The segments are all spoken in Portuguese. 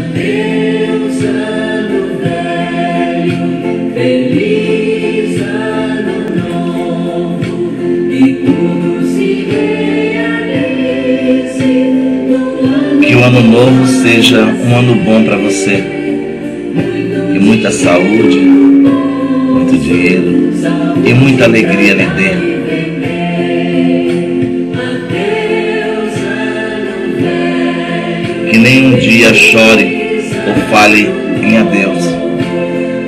Adeus, ano velho, feliz ano novo, e tudo se realize no ano. Que o ano novo seja um ano bom para você. E muita saúde, muito dinheiro e muita alegria lhe dê. Que nenhum dia chore ou fale em adeus.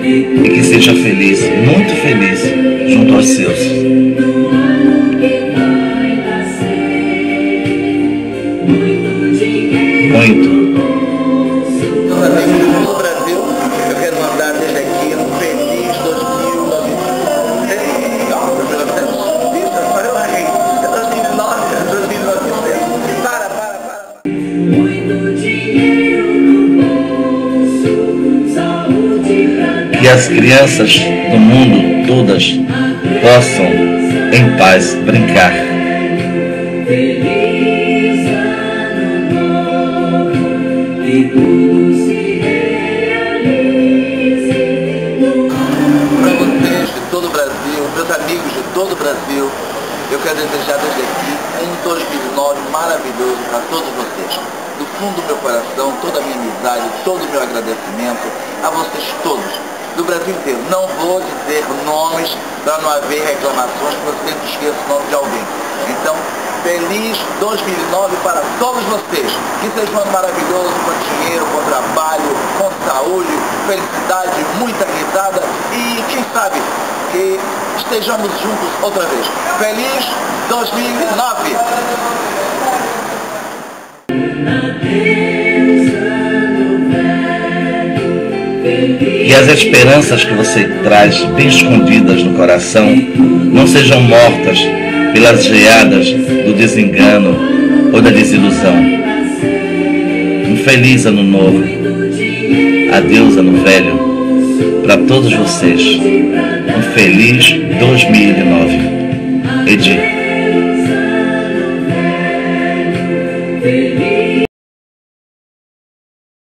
E que seja feliz, muito feliz, junto aos seus. Muito. Meus amigos de todo o Brasil, eu quero mandar desde aqui um feliz 2009. Não, 2009. Isso, eu errei. É 2009, 2009. Para. Muito dinheiro no bolso, saúde pra Que as crianças do mundo todas possam, em paz, brincar. feliz ano novo, e tudo se realize no Para vocês de todo o Brasil, meus amigos de todo o Brasil, eu quero desejar desde aqui um 2009 maravilhoso para todos vocês. Do fundo do meu coração, toda a minha amizade, todo o meu agradecimento a vocês todos, do Brasil inteiro. Não vou dizer nomes para não haver reclamações, porque eu sempre esqueço o nome de alguém. Então, feliz 2009 para todos vocês. Que seja um ano maravilhoso, com dinheiro, com trabalho, com saúde, felicidade, muita risada e, quem sabe, que estejamos juntos outra vez. Feliz 2009! Que as esperanças que você traz bem escondidas no coração não sejam mortas pelas geadas do desengano ou da desilusão. Um feliz ano novo. Adeus, ano velho, para todos vocês. Um feliz 2009. Edi.